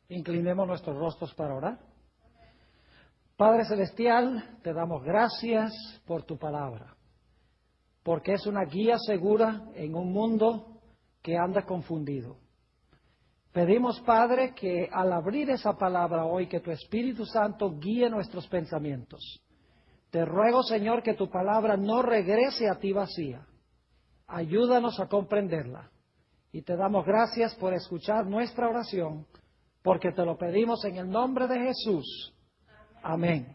Inclinemos nuestros rostros para orar. Padre Celestial, te damos gracias por tu palabra, porque es una guía segura en un mundo que anda confundido. Pedimos, Padre, que al abrir esa palabra hoy, que tu Espíritu Santo guíe nuestros pensamientos. Te ruego, Señor, que tu palabra no regrese a ti vacía. Ayúdanos a comprenderla. Y te damos gracias por escuchar nuestra oración, porque te lo pedimos en el nombre de Jesús. Amén.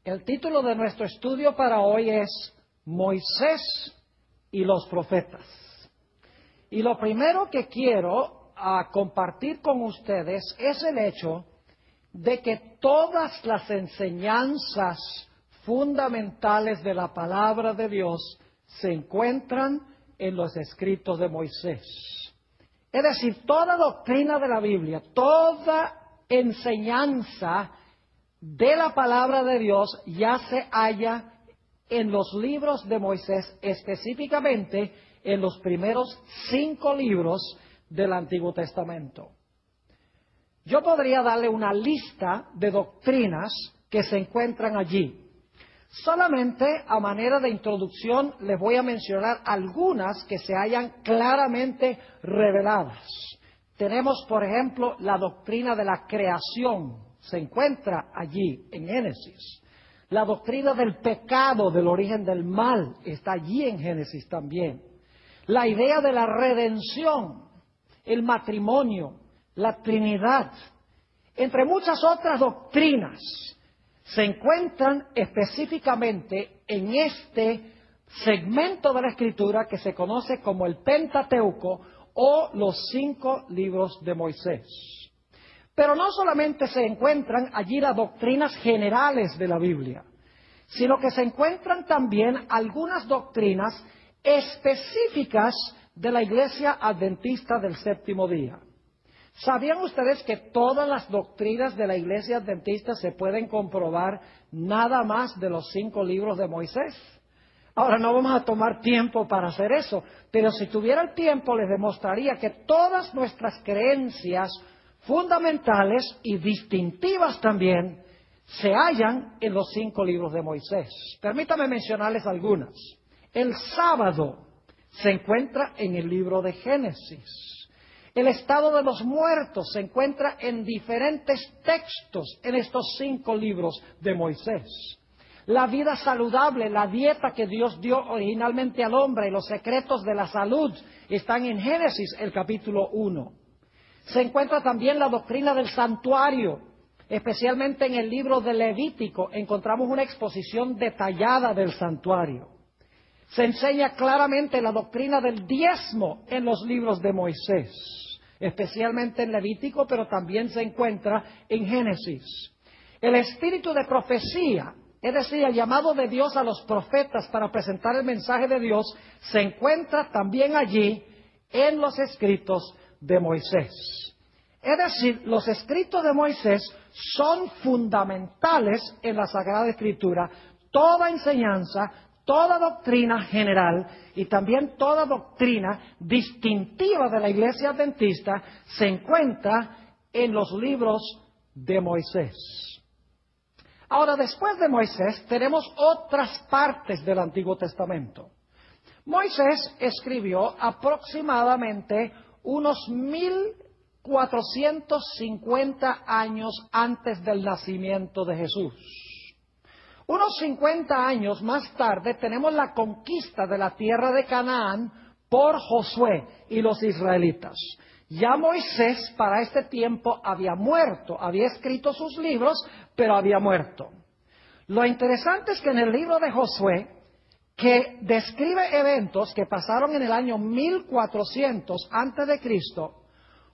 El título de nuestro estudio para hoy es Moisés y los profetas. Y lo primero que quiero compartir con ustedes es el hecho de que todas las enseñanzas fundamentales de la palabra de Dios se encuentran en los escritos de Moisés. Es decir, toda doctrina de la Biblia, toda enseñanza de la palabra de Dios ya se halla en los libros de Moisés, específicamente en los primeros 5 libros del Antiguo Testamento. Yo podría darle una lista de doctrinas que se encuentran allí. Solamente a manera de introducción les voy a mencionar algunas que se hallan claramente reveladas. Tenemos, por ejemplo, la doctrina de la creación, se encuentra allí en Génesis. La doctrina del pecado, del origen del mal, está allí en Génesis también. La idea de la redención, el matrimonio, la Trinidad, entre muchas otras doctrinas, se encuentran específicamente en este segmento de la Escritura que se conoce como el Pentateuco o los 5 libros de Moisés. Pero no solamente se encuentran allí las doctrinas generales de la Biblia, sino que se encuentran también algunas doctrinas específicas de la Iglesia Adventista del Séptimo Día. ¿Sabían ustedes que todas las doctrinas de la Iglesia Adventista se pueden comprobar nada más de los 5 libros de Moisés? Ahora no vamos a tomar tiempo para hacer eso, pero si tuviera el tiempo les demostraría que todas nuestras creencias fundamentales y distintivas también se hallan en los 5 libros de Moisés. Permítame mencionarles algunas. El sábado se encuentra en el libro de Génesis. El estado de los muertos se encuentra en diferentes textos en estos 5 libros de Moisés. La vida saludable, la dieta que Dios dio originalmente al hombre y los secretos de la salud están en Génesis, el capítulo 1. Se encuentra también la doctrina del santuario, especialmente en el libro de Levítico encontramos una exposición detallada del santuario. Se enseña claramente la doctrina del diezmo en los libros de Moisés, especialmente en Levítico, pero también se encuentra en Génesis. El espíritu de profecía, es decir, el llamado de Dios a los profetas para presentar el mensaje de Dios, se encuentra también allí en los escritos de Moisés. Es decir, los escritos de Moisés son fundamentales en la Sagrada Escritura. Toda enseñanza, toda doctrina general y también toda doctrina distintiva de la Iglesia Adventista se encuentra en los libros de Moisés. Ahora, después de Moisés, tenemos otras partes del Antiguo Testamento. Moisés escribió aproximadamente unos 1450 años antes del nacimiento de Jesús. Unos 50 años más tarde tenemos la conquista de la tierra de Canaán por Josué y los israelitas. Ya Moisés para este tiempo había muerto, había escrito sus libros, pero había muerto. Lo interesante es que en el libro de Josué, que describe eventos que pasaron en el año 1400 antes de Cristo,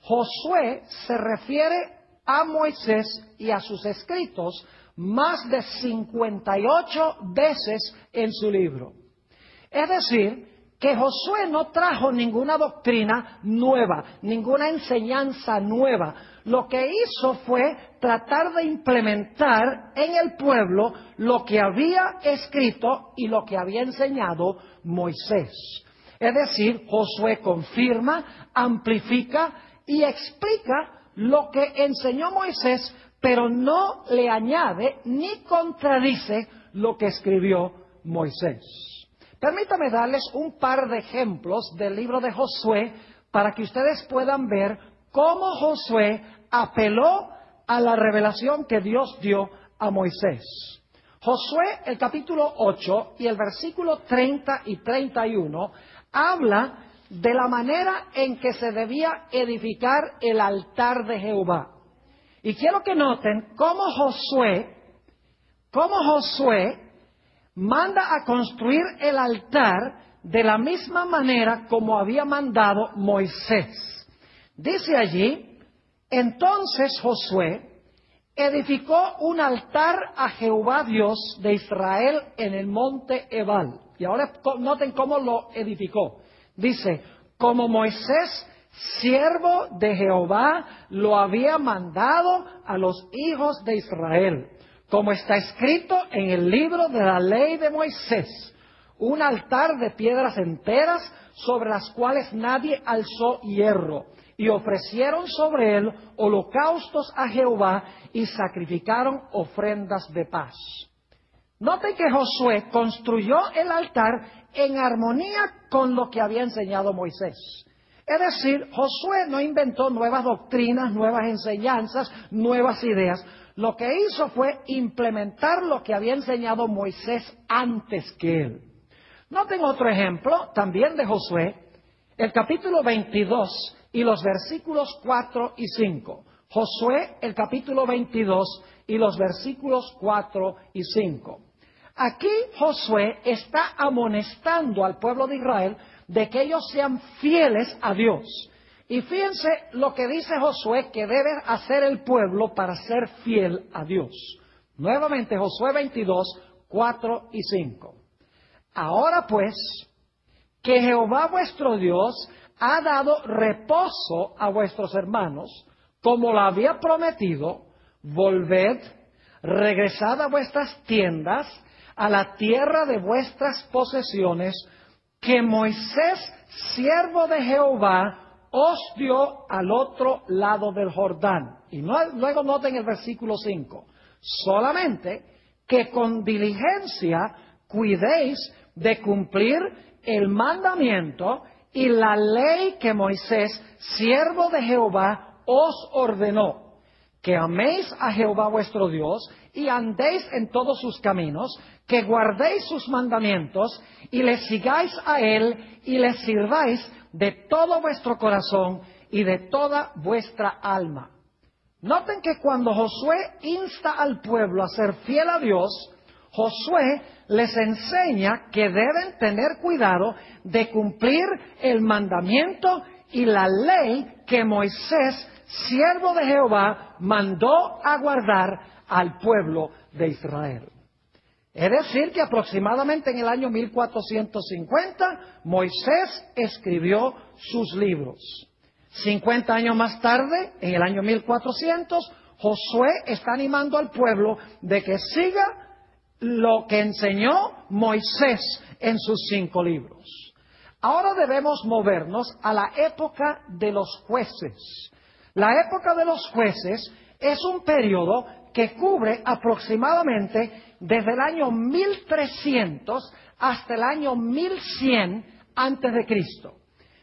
Josué se refiere a Moisés y a sus escritos más de 58 veces en su libro. Es decir, que Josué no trajo ninguna doctrina nueva, ninguna enseñanza nueva. Lo que hizo fue tratar de implementar en el pueblo lo que había escrito y lo que había enseñado Moisés. Es decir, Josué confirma, amplifica y explica lo que enseñó Moisés, pero no le añade ni contradice lo que escribió Moisés. Permítame darles un par de ejemplos del libro de Josué para que ustedes puedan ver cómo Josué apeló a la revelación que Dios dio a Moisés. Josué, el capítulo 8 y el versículo 30 y 31, habla de la manera en que se debía edificar el altar de Jehová. Y quiero que noten cómo Josué manda a construir el altar de la misma manera como había mandado Moisés. Dice allí, entonces Josué edificó un altar a Jehová Dios de Israel en el monte Ebal. Y ahora noten cómo lo edificó. Dice, como Moisés, siervo de Jehová, lo había mandado a los hijos de Israel, como está escrito en el libro de la ley de Moisés, un altar de piedras enteras sobre las cuales nadie alzó hierro, y ofrecieron sobre él holocaustos a Jehová y sacrificaron ofrendas de paz. Noten que Josué construyó el altar en armonía con lo que había enseñado Moisés. Es decir, Josué no inventó nuevas doctrinas, nuevas enseñanzas, nuevas ideas. Lo que hizo fue implementar lo que había enseñado Moisés antes que él. Noten otro ejemplo también de Josué, el capítulo 22 y los versículos 4 y 5. Josué, el capítulo 22 y los versículos 4 y 5. Aquí Josué está amonestando al pueblo de Israel de que ellos sean fieles a Dios. Y fíjense lo que dice Josué que debe hacer el pueblo para ser fiel a Dios. Nuevamente Josué 22, 4 y 5. Ahora pues, que Jehová vuestro Dios ha dado reposo a vuestros hermanos, como lo había prometido, volved, regresad a vuestras tiendas, a la tierra de vuestras posesiones, que Moisés, siervo de Jehová, os dio al otro lado del Jordán. Y luego noten el versículo 5. Solamente que con diligencia cuidéis de cumplir el mandamiento y la ley que Moisés, siervo de Jehová, os ordenó, que améis a Jehová vuestro Dios y andéis en todos sus caminos, que guardéis sus mandamientos y le sigáis a él y le sirváis de todo vuestro corazón y de toda vuestra alma. Noten que cuando Josué insta al pueblo a ser fiel a Dios, Josué les enseña que deben tener cuidado de cumplir el mandamiento y la ley que Moisés, siervo de Jehová, mandó a guardar al pueblo de Israel. Es decir, que aproximadamente en el año 1450 Moisés escribió sus libros. 50 años más tarde, en el año 1400, Josué está animando al pueblo de que siga lo que enseñó Moisés en sus 5 libros. Ahora debemos movernos a la época de los jueces. La época de los jueces es un periodo que cubre aproximadamente desde el año 1300 hasta el año 1100 antes de Cristo.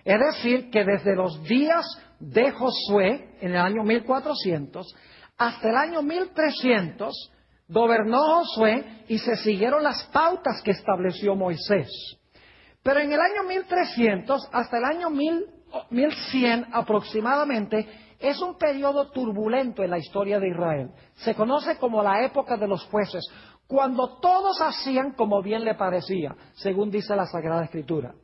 Es decir, que desde los días de Josué, en el año 1400, hasta el año 1300, gobernó Josué y se siguieron las pautas que estableció Moisés. Pero en el año 1300 hasta el año 1100 aproximadamente es un periodo turbulento en la historia de Israel. Se conoce como la época de los jueces, cuando todos hacían como bien le parecía, según dice la Sagrada Escritura.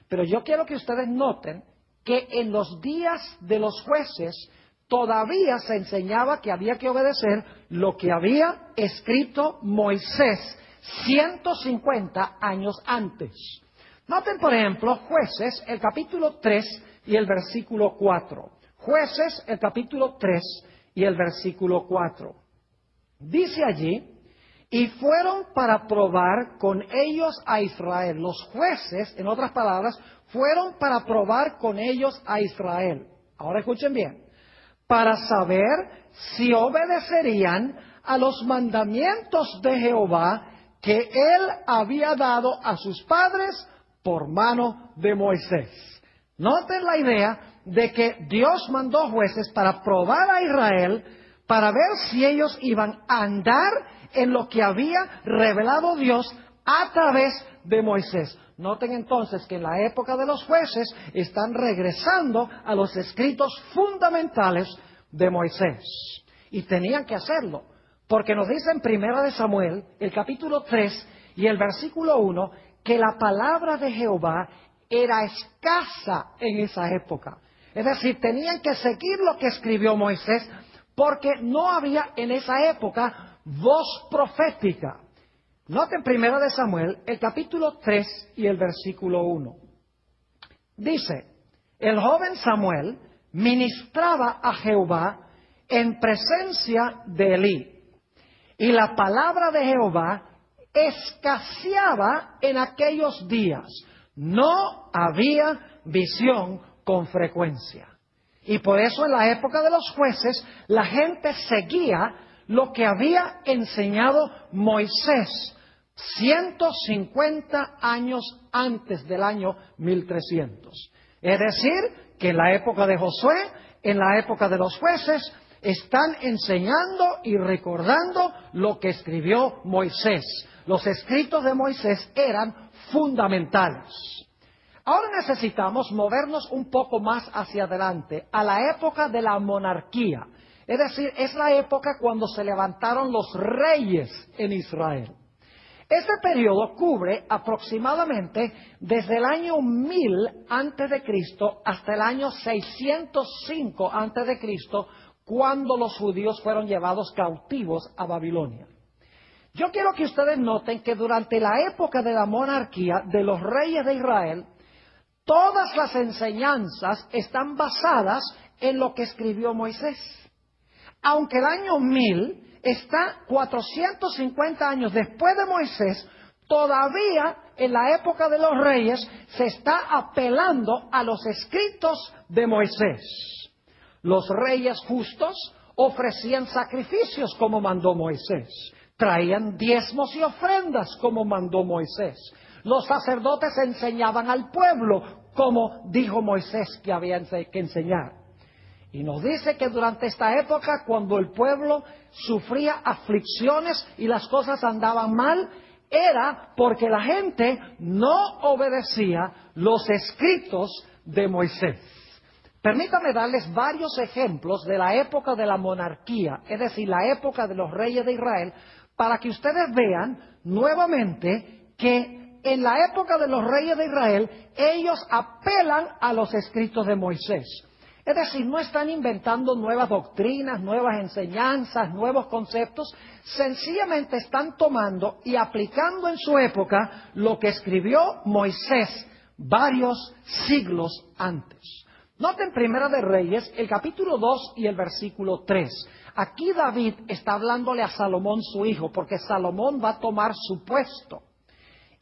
Pero yo quiero que ustedes noten que en los días de los jueces todavía se enseñaba que había que obedecer lo que había escrito Moisés 150 años antes. Noten, por ejemplo, Jueces, el capítulo 3 y el versículo 4. Jueces, el capítulo 3 y el versículo 4. Dice allí, y fueron para probar con ellos a Israel. Los jueces, en otras palabras, fueron para probar con ellos a Israel. Ahora escuchen bien. para saber si obedecerían a los mandamientos de Jehová que él había dado a sus padres por mano de Moisés. Noten la idea de que Dios mandó jueces para probar a Israel, para ver si ellos iban a andar en lo que había revelado Dios a través de Moisés. Noten entonces que en la época de los jueces están regresando a los escritos fundamentales de Moisés. Y tenían que hacerlo, porque nos dice en Primera de Samuel, el capítulo 3 y el versículo 1, que la palabra de Jehová era escasa en esa época. Es decir, tenían que seguir lo que escribió Moisés, porque no había en esa época voz profética. Noten Primera de Samuel, el capítulo 3 y el versículo 1. Dice, el joven Samuel ministraba a Jehová en presencia de Elí, y la palabra de Jehová escaseaba en aquellos días. No había visión con frecuencia. Y por eso en la época de los jueces la gente seguía lo que había enseñado Moisés 150 años antes del año 1300. Es decir, que en la época de Josué, en la época de los jueces, están enseñando y recordando lo que escribió Moisés. Los escritos de Moisés eran fundamentales. Ahora necesitamos movernos un poco más hacia adelante, a la época de la monarquía. Es decir, es la época cuando se levantaron los reyes en Israel. Este periodo cubre aproximadamente desde el año 1000 antes de Cristo hasta el año 605 antes de Cristo, cuando los judíos fueron llevados cautivos a Babilonia. Yo quiero que ustedes noten que durante la época de la monarquía de los reyes de Israel, todas las enseñanzas están basadas en lo que escribió Moisés. Aunque el año 1000 está 450 años después de Moisés, todavía en la época de los reyes se está apelando a los escritos de Moisés. Los reyes justos ofrecían sacrificios como mandó Moisés. Traían diezmos y ofrendas como mandó Moisés. Los sacerdotes enseñaban al pueblo como dijo Moisés que había que enseñar. Y nos dice que durante esta época, cuando el pueblo sufría aflicciones y las cosas andaban mal, era porque la gente no obedecía los escritos de Moisés. Permítame darles varios ejemplos de la época de la monarquía, es decir, la época de los reyes de Israel, para que ustedes vean nuevamente que en la época de los reyes de Israel, ellos apelan a los escritos de Moisés. Es decir, no están inventando nuevas doctrinas, nuevas enseñanzas, nuevos conceptos, sencillamente están tomando y aplicando en su época lo que escribió Moisés varios siglos antes. Noten Primera de Reyes, el capítulo 2 y el versículo 3. Aquí David está hablándole a Salomón su hijo, porque Salomón va a tomar su puesto.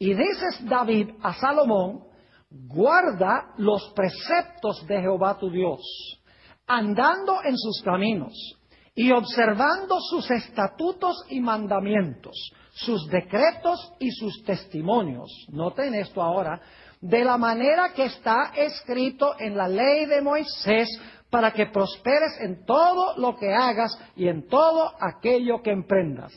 Y dice David a Salomón, guarda los preceptos de Jehová tu Dios, andando en sus caminos y observando sus estatutos y mandamientos, sus decretos y sus testimonios. Noten esto ahora, de la manera que está escrito en la ley de Moisés, para que prosperes en todo lo que hagas y en todo aquello que emprendas.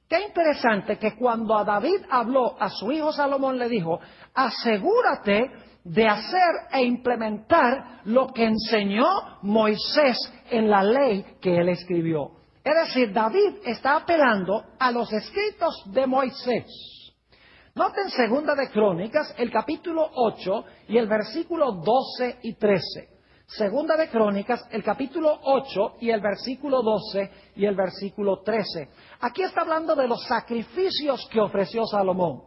Qué interesante que cuando a David habló a su hijo Salomón le dijo, asegúrate de hacer e implementar lo que enseñó Moisés en la ley que él escribió. Es decir, David está apelando a los escritos de Moisés. Noten Segunda de Crónicas, el capítulo 8 y el versículo 12 y 13. Segunda de Crónicas, el capítulo 8 y el versículo 12 y el versículo 13. Aquí está hablando de los sacrificios que ofreció Salomón.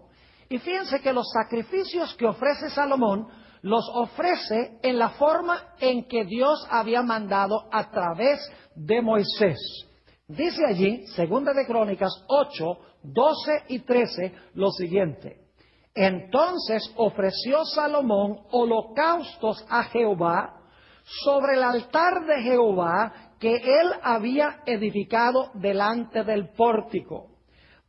Y fíjense que los sacrificios que ofrece Salomón los ofrece en la forma en que Dios había mandado a través de Moisés. Dice allí, Segunda de Crónicas 8, 12 y 13, lo siguiente. Entonces ofreció Salomón holocaustos a Jehová sobre el altar de Jehová que él había edificado delante del pórtico,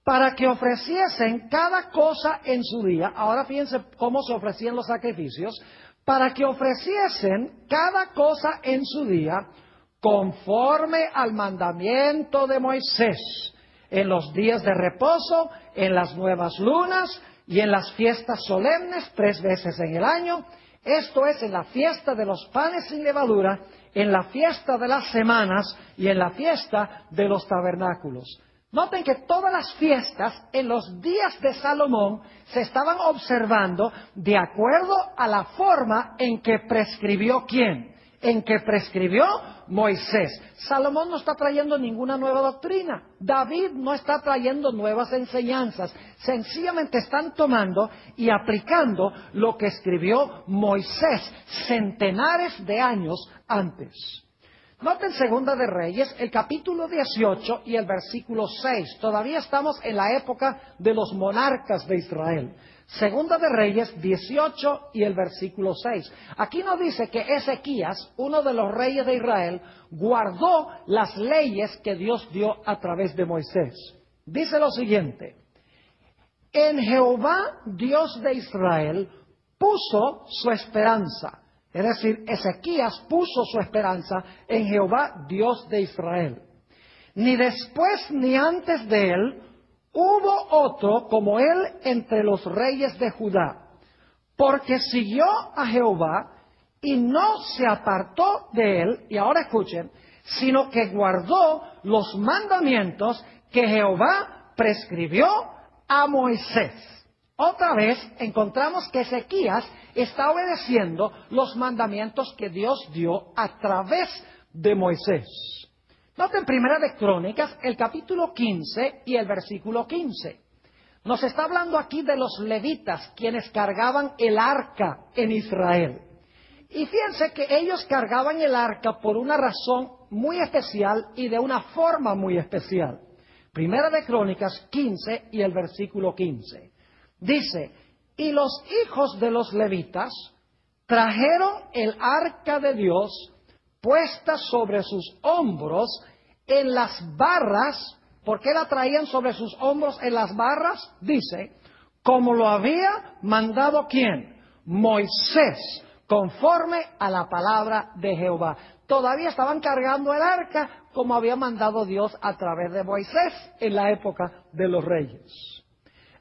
para que ofreciesen cada cosa en su día. Ahora fíjense cómo se ofrecían los sacrificios. Para que ofreciesen cada cosa en su día, conforme al mandamiento de Moisés, en los días de reposo, en las nuevas lunas y en las fiestas solemnes 3 veces en el año, esto es, en la fiesta de los panes sin levadura, en la fiesta de las semanas y en la fiesta de los tabernáculos. Noten que todas las fiestas en los días de Salomón se estaban observando de acuerdo a la forma en que prescribió ¿quién? En que prescribió Moisés. Salomón no está trayendo ninguna nueva doctrina. David no está trayendo nuevas enseñanzas. Sencillamente están tomando y aplicando lo que escribió Moisés centenares de años antes. Noten Segunda de Reyes, el capítulo 18 y el versículo 6. Todavía estamos en la época de los monarcas de Israel. Segunda de Reyes 18 y el versículo 6. Aquí nos dice que Ezequías, uno de los reyes de Israel, guardó las leyes que Dios dio a través de Moisés. Dice lo siguiente: en Jehová, Dios de Israel, puso su esperanza. Es decir, Ezequías puso su esperanza en Jehová, Dios de Israel. Ni después ni antes de él hubo otro como él entre los reyes de Judá, porque siguió a Jehová y no se apartó de él, y ahora escuchen, sino que guardó los mandamientos que Jehová prescribió a Moisés. Otra vez encontramos que Ezequías está obedeciendo los mandamientos que Dios dio a través de Moisés. Noten Primera de Crónicas, el capítulo 15 y el versículo 15. Nos está hablando aquí de los levitas, quienes cargaban el arca en Israel. Y fíjense que ellos cargaban el arca por una razón muy especial y de una forma muy especial. Primera de Crónicas 15 y el versículo 15. Dice: y los hijos de los levitas trajeron el arca de Dios puesta sobre sus hombros en las barras. ¿Por qué la traían sobre sus hombros en las barras? Dice, como lo había mandado ¿quién? Moisés, conforme a la palabra de Jehová. Todavía estaban cargando el arca como había mandado Dios a través de Moisés en la época de los reyes.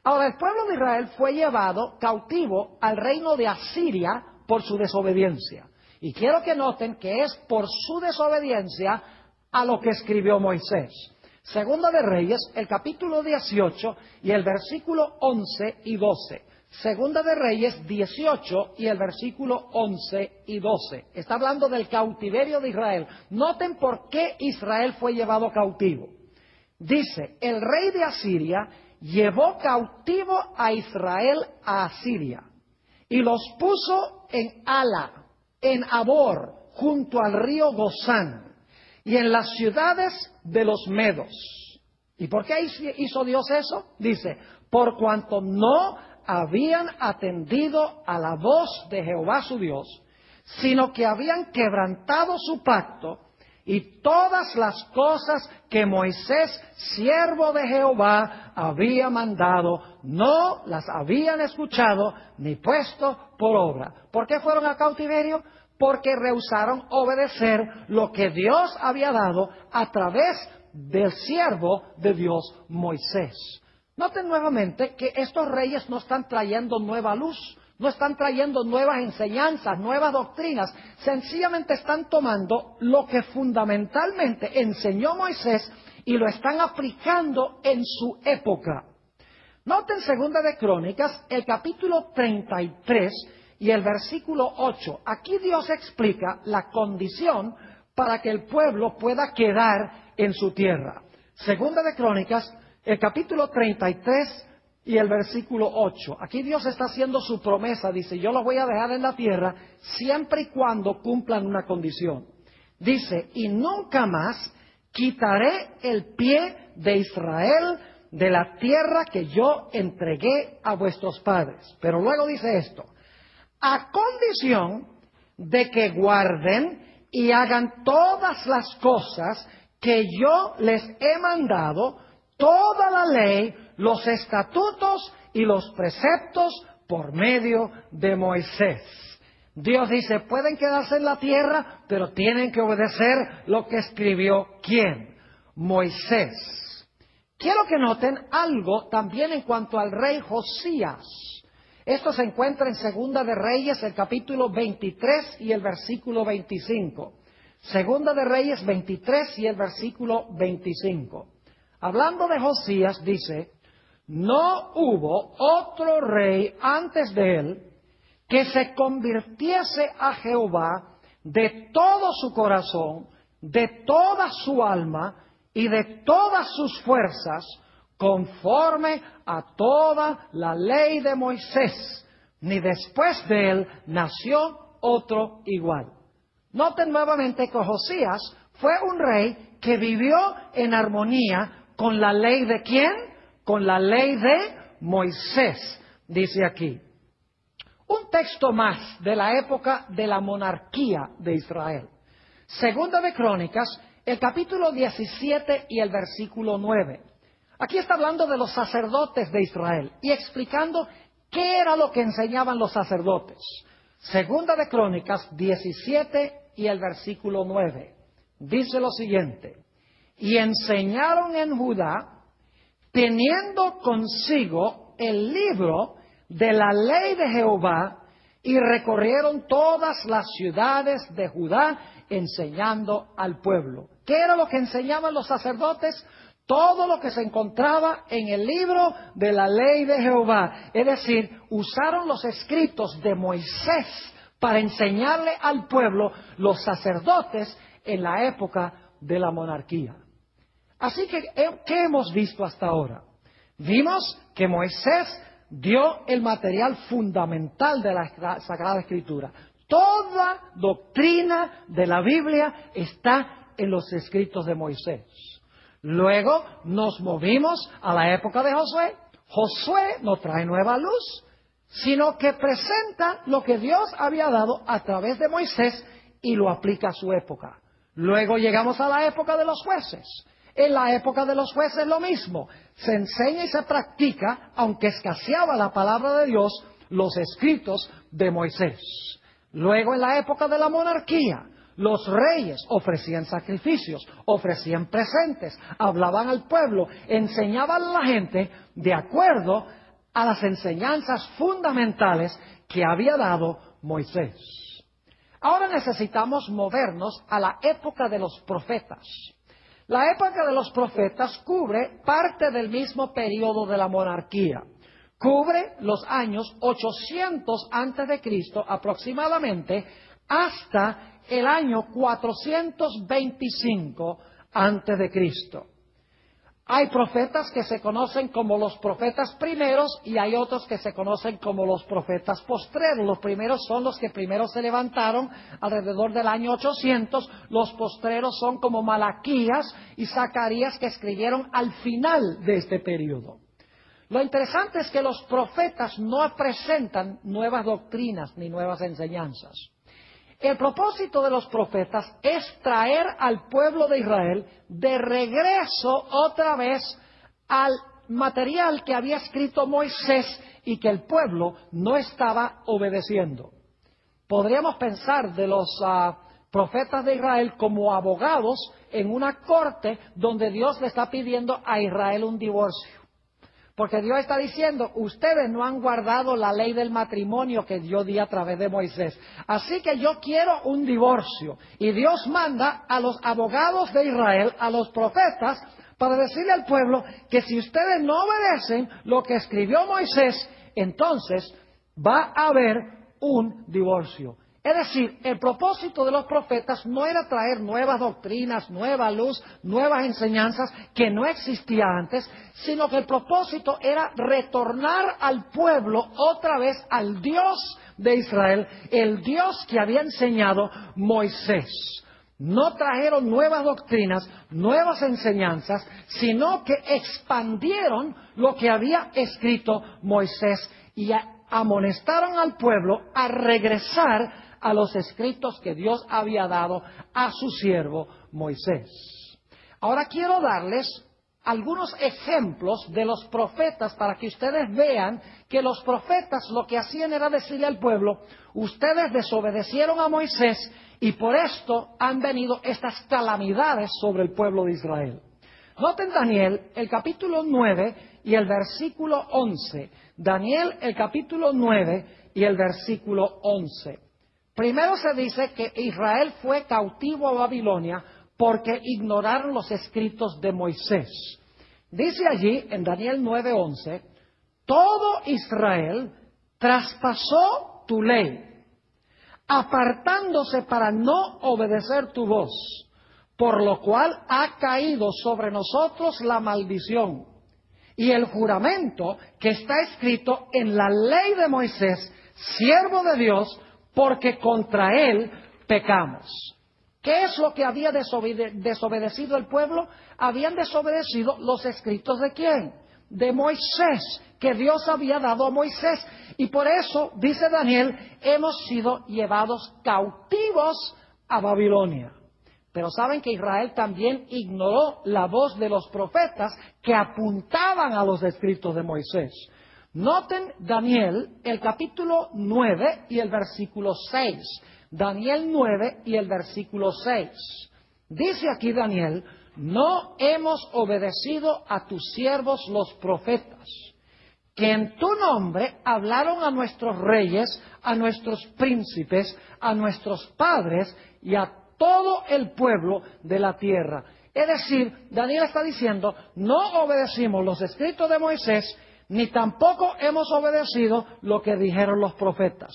Ahora, el pueblo de Israel fue llevado cautivo al reino de Asiria por su desobediencia. Y quiero que noten que es por su desobediencia a lo que escribió Moisés. Segunda de Reyes, el capítulo 18 y el versículo 11 y 12. Segunda de Reyes 18 y el versículo 11 y 12. Está hablando del cautiverio de Israel. Noten por qué Israel fue llevado cautivo. Dice, el rey de Asiria llevó cautivo a Israel a Asiria y los puso en Ala, en Abor, junto al río Gozán y en las ciudades de los medos. ¿Y por qué hizo Dios eso? Dice, por cuanto no habían atendido a la voz de Jehová su Dios, sino que habían quebrantado su pacto, y todas las cosas que Moisés, siervo de Jehová, había mandado, no las habían escuchado ni puesto por obra. ¿Por qué fueron a cautiverio? Porque rehusaron obedecer lo que Dios había dado a través del siervo de Dios, Moisés. Noten nuevamente que estos reyes no están trayendo nueva luz, no están trayendo nuevas enseñanzas, nuevas doctrinas. Sencillamente están tomando lo que fundamentalmente enseñó Moisés y lo están aplicando en su época. Noten Segunda de Crónicas, el capítulo 33 y el versículo 8. Aquí Dios explica la condición para que el pueblo pueda quedar en su tierra. Segunda de Crónicas, el capítulo 33 y el versículo 8. Aquí Dios está haciendo su promesa. Dice, yo los voy a dejar en la tierra siempre y cuando cumplan una condición. Dice, y nunca más quitaré el pie de Israel de la tierra que yo entregué a vuestros padres. Pero luego dice esto, a condición de que guarden y hagan todas las cosas que yo les he mandado, toda la ley, los estatutos y los preceptos por medio de Moisés. Dios dice, pueden quedarse en la tierra, pero tienen que obedecer lo que escribió ¿quién? Moisés. Quiero que noten algo también en cuanto al rey Josías. Esto se encuentra en Segunda de Reyes, el capítulo 23 y el versículo 25. Segunda de Reyes 23 y el versículo 25. Hablando de Josías, dice, no hubo otro rey antes de él que se convirtiese a Jehová de todo su corazón, de toda su alma y de todas sus fuerzas, conforme a toda la ley de Moisés, ni después de él nació otro igual. Noten nuevamente que Josías fue un rey que vivió en armonía con la ley de ¿quién? Con la ley de Moisés, dice aquí. Un texto más de la época de la monarquía de Israel. Segunda de Crónicas, el capítulo 17 y el versículo 9. Aquí está hablando de los sacerdotes de Israel y explicando qué era lo que enseñaban los sacerdotes. Segunda de Crónicas 17 y el versículo 9. Dice lo siguiente, y enseñaron en Judá, teniendo consigo el libro de la ley de Jehová, y recorrieron todas las ciudades de Judá enseñando al pueblo. ¿Qué era lo que enseñaban los sacerdotes? Todo lo que se encontraba en el libro de la ley de Jehová. Es decir, usaron los escritos de Moisés para enseñarle al pueblo los sacerdotes en la época de la monarquía. Así que, ¿qué hemos visto hasta ahora? Vimos que Moisés dio el material fundamental de la Sagrada Escritura. Toda doctrina de la Biblia está en los escritos de Moisés. Luego nos movimos a la época de Josué. Josué no trae nueva luz, sino que presenta lo que Dios había dado a través de Moisés y lo aplica a su época. Luego llegamos a la época de los jueces. En la época de los jueces lo mismo. Se enseña y se practica, aunque escaseaba la palabra de Dios, los escritos de Moisés. Luego en la época de la monarquía, los reyes ofrecían sacrificios, ofrecían presentes, hablaban al pueblo, enseñaban a la gente de acuerdo a las enseñanzas fundamentales que había dado Moisés. Ahora necesitamos movernos a la época de los profetas. La época de los profetas cubre parte del mismo periodo de la monarquía. Cubre los años 800 antes de Cristo aproximadamente hasta el año 425 antes de Cristo. Hay profetas que se conocen como los profetas primeros y hay otros que se conocen como los profetas postreros. Los primeros son los que primero se levantaron alrededor del año 800. Los postreros son como Malaquías y Zacarías que escribieron al final de este periodo. Lo interesante es que los profetas no presentan nuevas doctrinas ni nuevas enseñanzas. El propósito de los profetas es traer al pueblo de Israel de regreso otra vez al material que había escrito Moisés y que el pueblo no estaba obedeciendo. Podríamos pensar de los profetas de Israel como abogados en una corte donde Dios le está pidiendo a Israel un divorcio. Porque Dios está diciendo, ustedes no han guardado la ley del matrimonio que yo di a través de Moisés. Así que yo quiero un divorcio. Y Dios manda a los abogados de Israel, a los profetas, para decirle al pueblo que si ustedes no obedecen lo que escribió Moisés, entonces va a haber un divorcio. Es decir, el propósito de los profetas no era traer nuevas doctrinas, nueva luz, nuevas enseñanzas que no existía antes, sino que el propósito era retornar al pueblo otra vez al Dios de Israel, el Dios que había enseñado Moisés. No trajeron nuevas doctrinas, nuevas enseñanzas, sino que expandieron lo que había escrito Moisés y amonestaron al pueblo a regresar a los escritos que Dios había dado a su siervo Moisés. Ahora quiero darles algunos ejemplos de los profetas para que ustedes vean que los profetas lo que hacían era decirle al pueblo: ustedes desobedecieron a Moisés y por esto han venido estas calamidades sobre el pueblo de Israel. Noten Daniel, el capítulo 9 y el versículo 11. Daniel, el capítulo 9 y el versículo 11. Primero se dice que Israel fue cautivo a Babilonia porque ignoraron los escritos de Moisés. Dice allí, en Daniel 9:11, todo Israel traspasó tu ley, apartándose para no obedecer tu voz, por lo cual ha caído sobre nosotros la maldición y el juramento que está escrito en la ley de Moisés, siervo de Dios, porque contra él pecamos. ¿Qué es lo que había desobedecido el pueblo? Habían desobedecido los escritos ¿de quién? De Moisés, que Dios había dado a Moisés. Y por eso, dice Daniel, hemos sido llevados cautivos a Babilonia. Pero saben que Israel también ignoró la voz de los profetas que apuntaban a los escritos de Moisés. Noten Daniel, el capítulo 9 y el versículo 6. Daniel 9 y el versículo 6. Dice aquí Daniel: no hemos obedecido a tus siervos los profetas, que en tu nombre hablaron a nuestros reyes, a nuestros príncipes, a nuestros padres y a todo el pueblo de la tierra. Es decir, Daniel está diciendo: no obedecimos los escritos de Moisés, ni tampoco hemos obedecido lo que dijeron los profetas.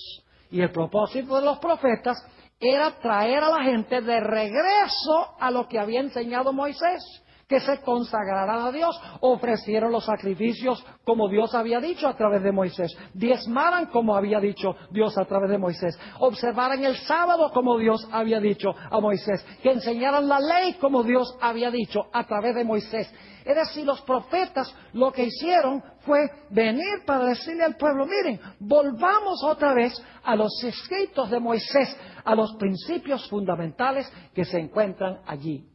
Y el propósito de los profetas era traer a la gente de regreso a lo que había enseñado Moisés, que se consagraran a Dios, ofrecieron los sacrificios como Dios había dicho a través de Moisés, diezmaran como había dicho Dios a través de Moisés, observaran el sábado como Dios había dicho a Moisés, que enseñaran la ley como Dios había dicho a través de Moisés. Es decir, los profetas lo que hicieron fue venir para decirle al pueblo: miren, volvamos otra vez a los escritos de Moisés, a los principios fundamentales que se encuentran allí.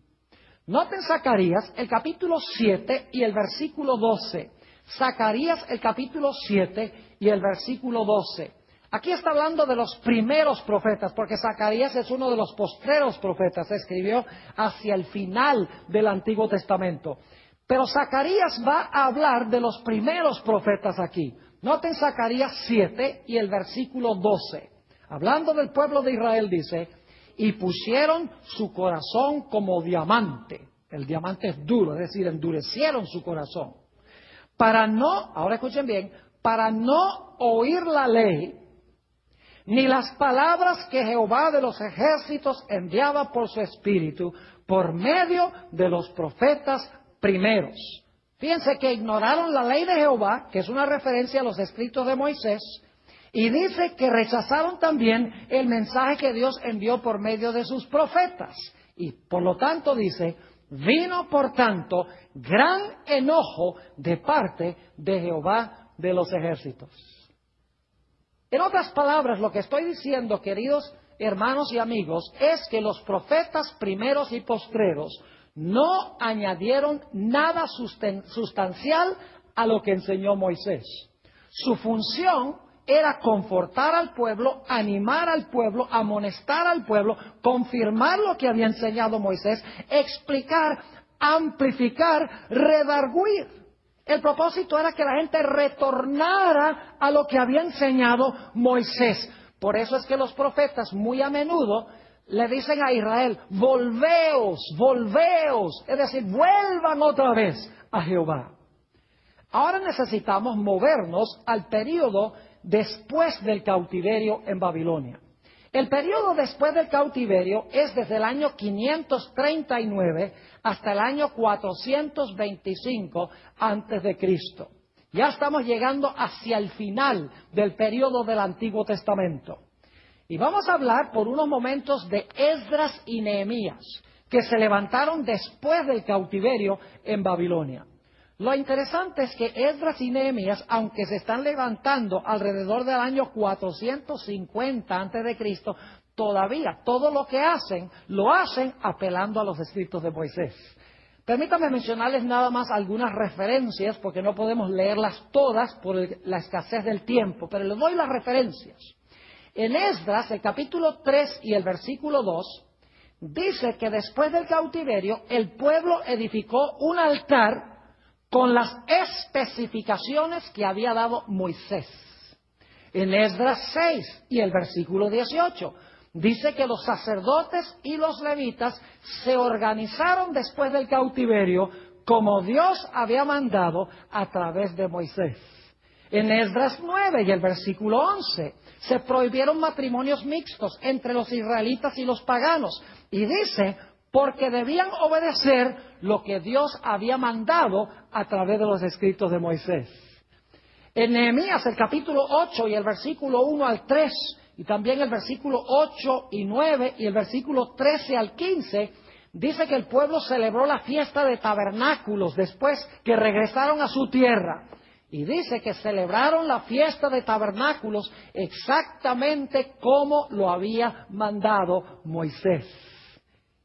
Noten Zacarías, el capítulo 7 y el versículo 12. Zacarías, el capítulo 7 y el versículo 12. Aquí está hablando de los primeros profetas, porque Zacarías es uno de los postreros profetas. Se escribió hacia el final del Antiguo Testamento. Pero Zacarías va a hablar de los primeros profetas aquí. Noten Zacarías 7 y el versículo 12. Hablando del pueblo de Israel dice: y pusieron su corazón como diamante. El diamante es duro, es decir, endurecieron su corazón. Para no, ahora escuchen bien, para no oír la ley, ni las palabras que Jehová de los ejércitos enviaba por su espíritu, por medio de los profetas primeros. Fíjense que ignoraron la ley de Jehová, que es una referencia a los escritos de Moisés, y dice que rechazaron también el mensaje que Dios envió por medio de sus profetas. Y por lo tanto dice: vino por tanto gran enojo de parte de Jehová de los ejércitos. En otras palabras, lo que estoy diciendo, queridos hermanos y amigos, es que los profetas primeros y postreros no añadieron nada sustancial a lo que enseñó Moisés. Su función era confortar al pueblo, animar al pueblo, amonestar al pueblo, confirmar lo que había enseñado Moisés, explicar, amplificar, redarguir. El propósito era que la gente retornara a lo que había enseñado Moisés. Por eso es que los profetas muy a menudo le dicen a Israel: volveos, volveos, es decir, vuelvan otra vez a Jehová. Ahora necesitamos movernos al período después del cautiverio en Babilonia. El periodo después del cautiverio es desde el año 539 hasta el año 425 antes de Cristo. Ya estamos llegando hacia el final del periodo del Antiguo Testamento. Y vamos a hablar por unos momentos de Esdras y Nehemías, que se levantaron después del cautiverio en Babilonia. Lo interesante es que Esdras y Nehemías, aunque se están levantando alrededor del año 450 a.C., todavía todo lo que hacen, lo hacen apelando a los escritos de Moisés. Permítanme mencionarles nada más algunas referencias, porque no podemos leerlas todas por la escasez del tiempo, pero les doy las referencias. En Esdras, el capítulo 3 y el versículo 2, dice que después del cautiverio, el pueblo edificó un altar con las especificaciones que había dado Moisés. En Esdras 6 y el versículo 18, dice que los sacerdotes y los levitas se organizaron después del cautiverio como Dios había mandado a través de Moisés. En Esdras 9 y el versículo 11 se prohibieron matrimonios mixtos entre los israelitas y los paganos. Y dice, porque debían obedecer lo que Dios había mandado a través de los escritos de Moisés. En Nehemías, el capítulo 8 y el versículo 1 al 3, y también el versículo 8 y 9 y el versículo 13 al 15, dice que el pueblo celebró la fiesta de tabernáculos después que regresaron a su tierra. Y dice que celebraron la fiesta de tabernáculos exactamente como lo había mandado Moisés.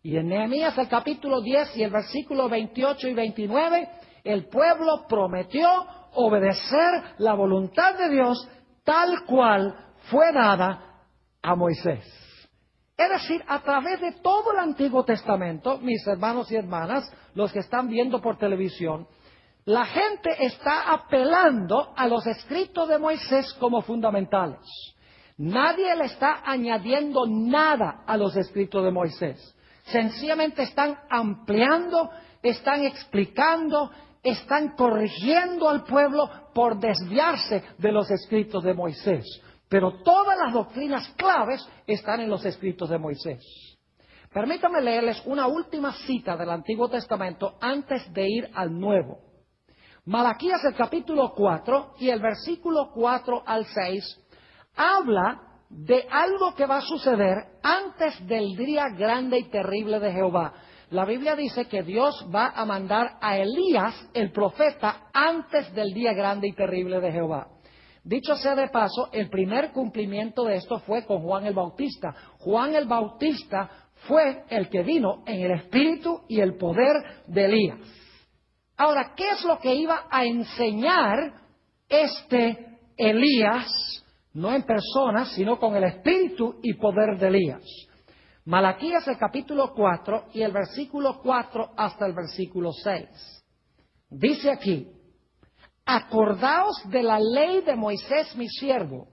Y en Nehemías, el capítulo 10 y el versículo 28 y 29, el pueblo prometió obedecer la voluntad de Dios tal cual fue dada a Moisés. Es decir, a través de todo el Antiguo Testamento, mis hermanos y hermanas, los que están viendo por televisión, la gente está apelando a los escritos de Moisés como fundamentales. Nadie le está añadiendo nada a los escritos de Moisés. Sencillamente están ampliando, están explicando, están corrigiendo al pueblo por desviarse de los escritos de Moisés. Pero todas las doctrinas claves están en los escritos de Moisés. Permítanme leerles una última cita del Antiguo Testamento antes de ir al Nuevo. Malaquías, el capítulo 4 y el versículo 4 al 6 habla de algo que va a suceder antes del día grande y terrible de Jehová. La Biblia dice que Dios va a mandar a Elías, el profeta, antes del día grande y terrible de Jehová. Dicho sea de paso, el primer cumplimiento de esto fue con Juan el Bautista. Juan el Bautista fue el que vino en el espíritu y el poder de Elías. Ahora, ¿qué es lo que iba a enseñar este Elías? No en persona, sino con el espíritu y poder de Elías. Malaquías, el capítulo 4 y el versículo 4 hasta el versículo 6. Dice aquí, acordaos de la ley de Moisés mi siervo,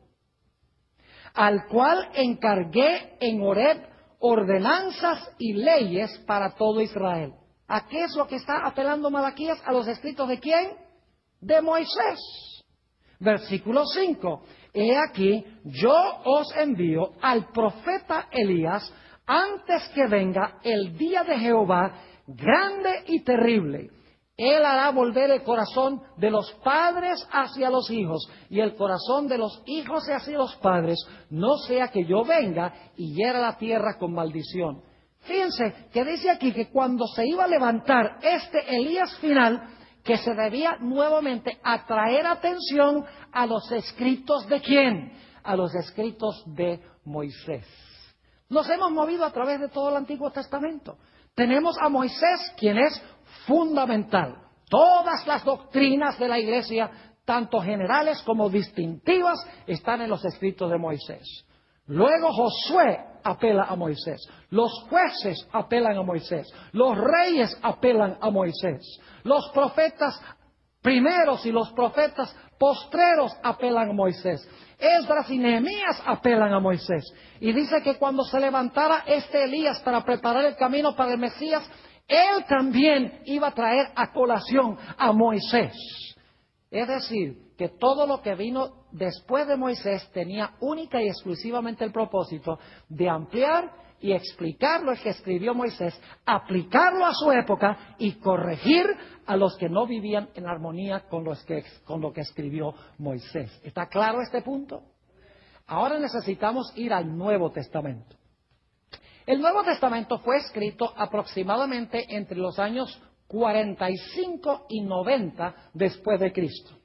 al cual encargué en Horeb ordenanzas y leyes para todo Israel. ¿A qué es lo que está apelando Malaquías? ¿A los escritos de quién? De Moisés. Versículo 5. He aquí, yo os envío al profeta Elías antes que venga el día de Jehová grande y terrible. Él hará volver el corazón de los padres hacia los hijos y el corazón de los hijos hacia los padres, no sea que yo venga y hiera la tierra con maldición. Fíjense que dice aquí que cuando se iba a levantar este Elías final, que se debía nuevamente atraer atención a los escritos de ¿quién? A los escritos de Moisés. Nos hemos movido a través de todo el Antiguo Testamento. Tenemos a Moisés, quien es fundamental. Todas las doctrinas de la Iglesia, tanto generales como distintivas, están en los escritos de Moisés. Luego Josué apela a Moisés, los jueces apelan a Moisés, los reyes apelan a Moisés, los profetas primeros y los profetas postreros apelan a Moisés, Esdras y Nehemías apelan a Moisés. Y dice que cuando se levantara este Elías para preparar el camino para el Mesías, él también iba a traer a colación a Moisés. Es decir, que todo lo que vino después de Moisés tenía única y exclusivamente el propósito de ampliar y explicar lo que escribió Moisés, aplicarlo a su época y corregir a los que no vivían en armonía con lo que escribió Moisés. ¿Está claro este punto? Ahora necesitamos ir al Nuevo Testamento. El Nuevo Testamento fue escrito aproximadamente entre los años 45 y 90 después de Cristo.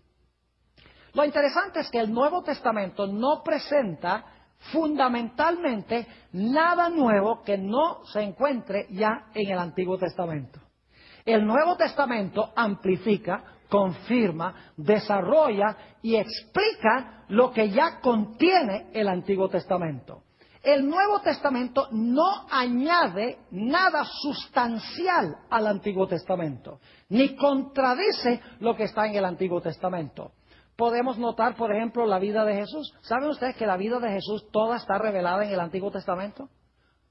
Lo interesante es que el Nuevo Testamento no presenta fundamentalmente nada nuevo que no se encuentre ya en el Antiguo Testamento. El Nuevo Testamento amplifica, confirma, desarrolla y explica lo que ya contiene el Antiguo Testamento. El Nuevo Testamento no añade nada sustancial al Antiguo Testamento, ni contradice lo que está en el Antiguo Testamento. Podemos notar, por ejemplo, la vida de Jesús. ¿Saben ustedes que la vida de Jesús toda está revelada en el Antiguo Testamento?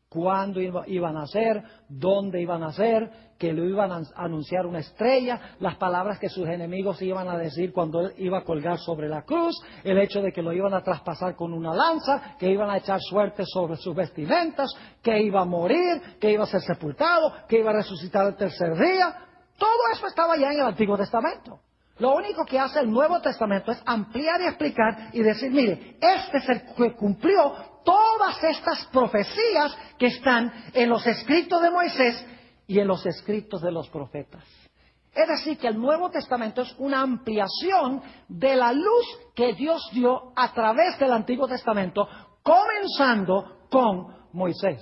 Cuándo iba a nacer, dónde iba a nacer, que le iban a anunciar una estrella, las palabras que sus enemigos iban a decir cuando él iba a colgar sobre la cruz, el hecho de que lo iban a traspasar con una lanza, que iban a echar suerte sobre sus vestimentas, que iba a morir, que iba a ser sepultado, que iba a resucitar el tercer día. Todo eso estaba ya en el Antiguo Testamento. Lo único que hace el Nuevo Testamento es ampliar y explicar y decir, mire, este es el que cumplió todas estas profecías que están en los escritos de Moisés y en los escritos de los profetas. Es decir, que el Nuevo Testamento es una ampliación de la luz que Dios dio a través del Antiguo Testamento, comenzando con Moisés.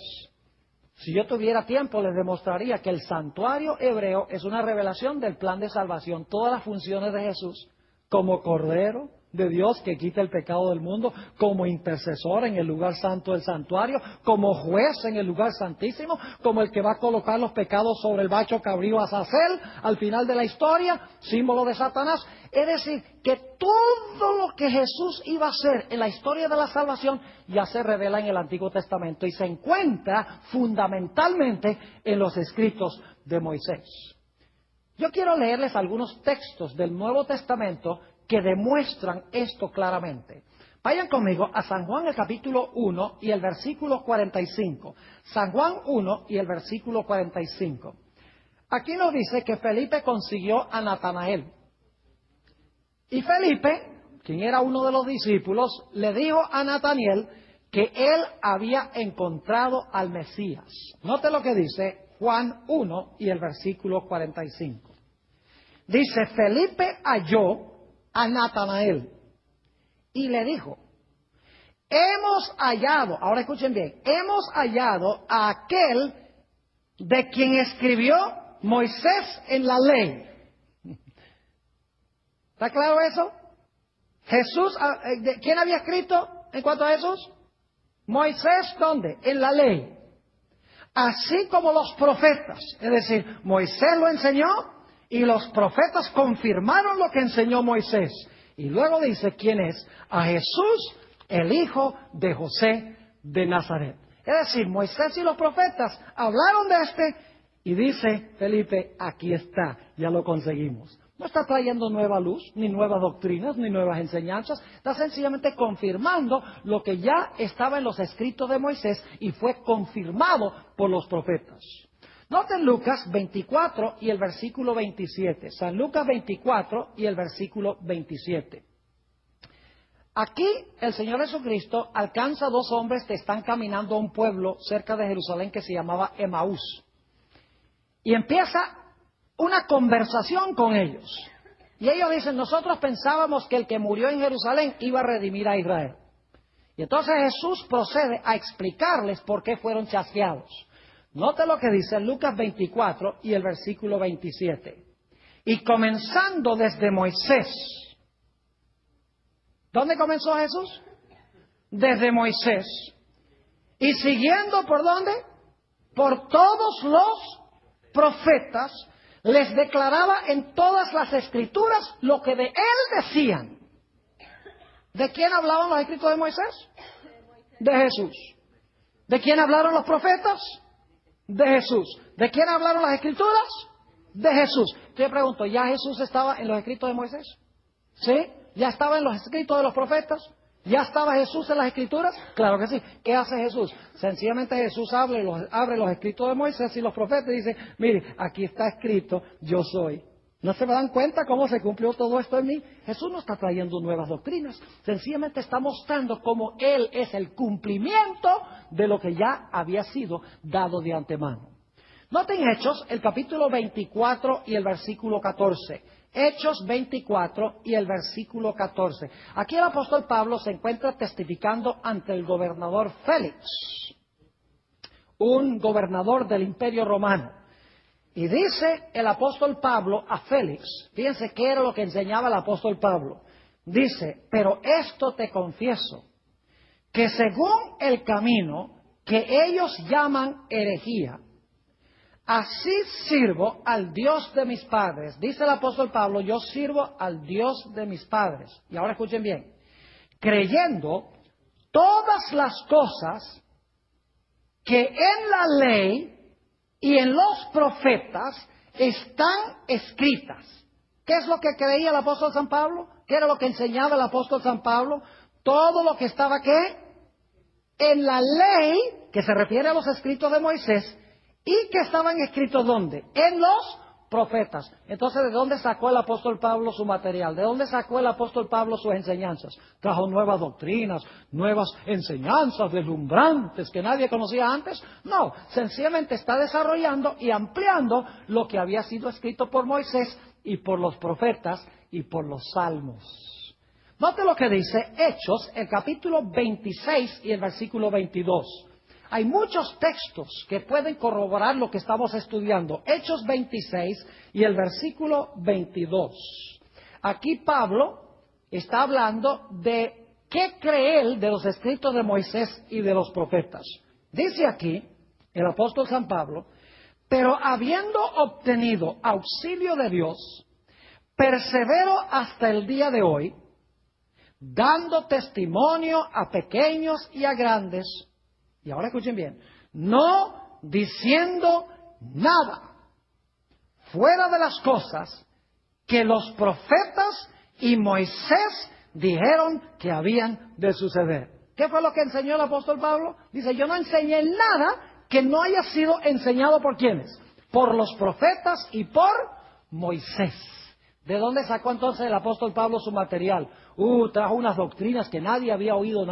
Si yo tuviera tiempo, les demostraría que el santuario hebreo es una revelación del plan de salvación. Todas las funciones de Jesús, como Cordero de Dios que quita el pecado del mundo, como intercesor en el lugar santo del santuario, como juez en el lugar santísimo, como el que va a colocar los pecados sobre el macho cabrío Azazel al final de la historia, símbolo de Satanás. Es decir, que todo lo que Jesús iba a hacer en la historia de la salvación ya se revela en el Antiguo Testamento y se encuentra fundamentalmente en los escritos de Moisés. Yo quiero leerles algunos textos del Nuevo Testamento que demuestran esto claramente. Vayan conmigo a San Juan el capítulo 1 y el versículo 45. San Juan 1 y el versículo 45. Aquí nos dice que Felipe consiguió a Natanael. Y Felipe, quien era uno de los discípulos, le dijo a Natanael que él había encontrado al Mesías. Note lo que dice Juan 1 y el versículo 45. Dice, Felipe halló a Natanael y le dijo, hemos hallado, ahora escuchen bien, hemos hallado a aquel de quien escribió Moisés en la ley. ¿Está claro eso? Jesús, ¿quién había escrito en cuanto a Jesús? Moisés, ¿dónde? En la ley. Así como los profetas, es decir, Moisés lo enseñó y los profetas confirmaron lo que enseñó Moisés. Y luego dice, ¿quién es? A Jesús, el hijo de José de Nazaret. Es decir, Moisés y los profetas hablaron de este y dice Felipe, aquí está, ya lo conseguimos. No está trayendo nueva luz, ni nuevas doctrinas, ni nuevas enseñanzas. Está sencillamente confirmando lo que ya estaba en los escritos de Moisés y fue confirmado por los profetas. Noten Lucas 24 y el versículo 27. San Lucas 24 y el versículo 27. Aquí el Señor Jesucristo alcanza a dos hombres que están caminando a un pueblo cerca de Jerusalén que se llamaba Emaús. Y empieza una conversación con ellos. Y ellos dicen, nosotros pensábamos que el que murió en Jerusalén iba a redimir a Israel. Y entonces Jesús procede a explicarles por qué fueron chasqueados. Note lo que dice Lucas 24 y el versículo 27. Y comenzando desde Moisés. ¿Dónde comenzó Jesús? Desde Moisés. Y siguiendo por dónde? Por todos los profetas, les declaraba en todas las escrituras lo que de él decían. ¿De quién hablaban los escritos de Moisés? De Jesús. ¿De quién hablaron los profetas? De Jesús. ¿De quién hablaron las escrituras? De Jesús. Yo pregunto, ¿ya Jesús estaba en los escritos de Moisés? ¿Sí? ¿Ya estaba en los escritos de los profetas? ¿Ya estaba Jesús en las escrituras? Claro que sí. ¿Qué hace Jesús? Sencillamente Jesús abre los escritos de Moisés y los profetas y dice, mire, aquí está escrito, yo soy. ¿No se me dan cuenta cómo se cumplió todo esto en mí? Jesús no está trayendo nuevas doctrinas. Sencillamente está mostrando cómo Él es el cumplimiento de lo que ya había sido dado de antemano. Noten Hechos, el capítulo 24 y el versículo 14. Hechos 24 y el versículo 14. Aquí el apóstol Pablo se encuentra testificando ante el gobernador Félix, un gobernador del Imperio Romano. Y dice el apóstol Pablo a Félix, fíjense qué era lo que enseñaba el apóstol Pablo. Dice, pero esto te confieso, que según el camino que ellos llaman herejía, así sirvo al Dios de mis padres. Dice el apóstol Pablo, yo sirvo al Dios de mis padres. Y ahora escuchen bien, creyendo todas las cosas que en la ley y en los profetas están escritas. ¿Qué es lo que creía el apóstol San Pablo? ¿Qué era lo que enseñaba el apóstol San Pablo? Todo lo que estaba, ¿qué? En la ley, que se refiere a los escritos de Moisés, y que estaban escritos ¿dónde? En los profetas. Entonces, ¿de dónde sacó el apóstol Pablo su material? ¿De dónde sacó el apóstol Pablo sus enseñanzas? Trajo nuevas doctrinas, nuevas enseñanzas deslumbrantes que nadie conocía antes. No, sencillamente está desarrollando y ampliando lo que había sido escrito por Moisés y por los profetas y por los salmos. Note lo que dice Hechos, el capítulo 26 y el versículo 22. Hay muchos textos que pueden corroborar lo que estamos estudiando. Hechos 26 y el versículo 22. Aquí Pablo está hablando de qué cree él de los escritos de Moisés y de los profetas. Dice aquí el apóstol San Pablo, pero habiendo obtenido auxilio de Dios, persevero hasta el día de hoy, dando testimonio a pequeños y a grandes. Y ahora escuchen bien, no diciendo nada fuera de las cosas que los profetas y Moisés dijeron que habían de suceder. ¿Qué fue lo que enseñó el apóstol Pablo? Dice, yo no enseñé nada que no haya sido enseñado por ¿quiénes? Por los profetas y por Moisés. ¿De dónde sacó entonces el apóstol Pablo su material? Trajo unas doctrinas que nadie había oído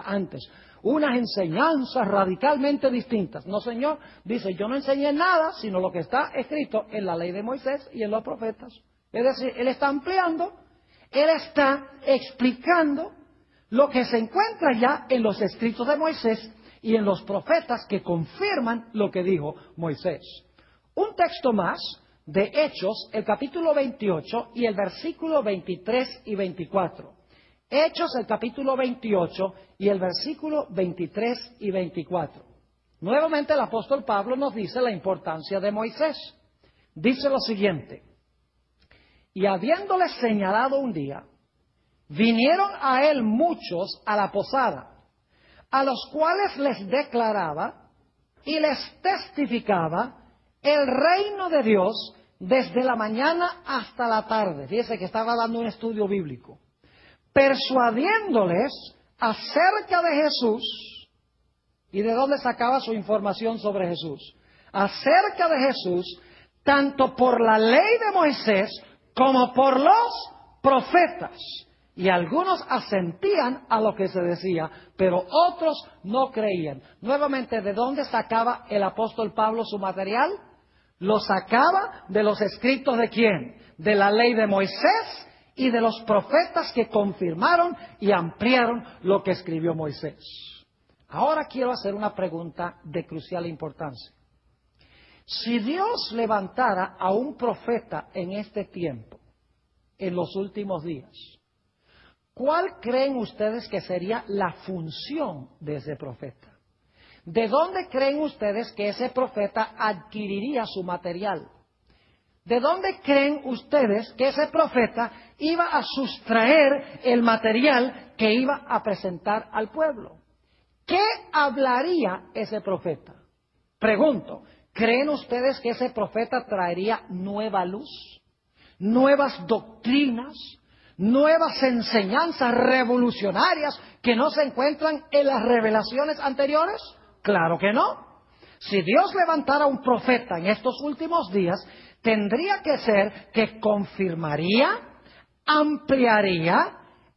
antes. Unas enseñanzas radicalmente distintas. No, Señor, dice, yo no enseñé nada, sino lo que está escrito en la ley de Moisés y en los profetas. Es decir, Él está ampliando, Él está explicando lo que se encuentra ya en los escritos de Moisés y en los profetas que confirman lo que dijo Moisés. Un texto más de Hechos, el capítulo 28 y el versículo 23 y 24. Hechos, el capítulo 28 y el versículo 23 y 24. Nuevamente el apóstol Pablo nos dice la importancia de Moisés. Dice lo siguiente, y habiéndoles señalado un día, vinieron a él muchos a la posada, a los cuales les declaraba y les testificaba el reino de Dios desde la mañana hasta la tarde. Fíjese que estaba dando un estudio bíblico. Persuadiéndoles acerca de Jesús. ¿Y de dónde sacaba su información sobre Jesús? Acerca de Jesús, tanto por la ley de Moisés como por los profetas. Y algunos asentían a lo que se decía, pero otros no creían. Nuevamente, ¿de dónde sacaba el apóstol Pablo su material? Lo sacaba de los escritos ¿de quién? De la ley de Moisés y de los profetas que confirmaron y ampliaron lo que escribió Moisés. Ahora quiero hacer una pregunta de crucial importancia. Si Dios levantara a un profeta en este tiempo, en los últimos días, ¿cuál creen ustedes que sería la función de ese profeta? ¿De dónde creen ustedes que ese profeta adquiriría su material? ¿De dónde creen ustedes que ese profeta iba a sustraer el material que iba a presentar al pueblo? ¿Qué hablaría ese profeta? Pregunto, ¿creen ustedes que ese profeta traería nueva luz, nuevas doctrinas, nuevas enseñanzas revolucionarias que no se encuentran en las revelaciones anteriores? Claro que no. Si Dios levantara un profeta en estos últimos días, tendría que ser que confirmaría, ampliaría,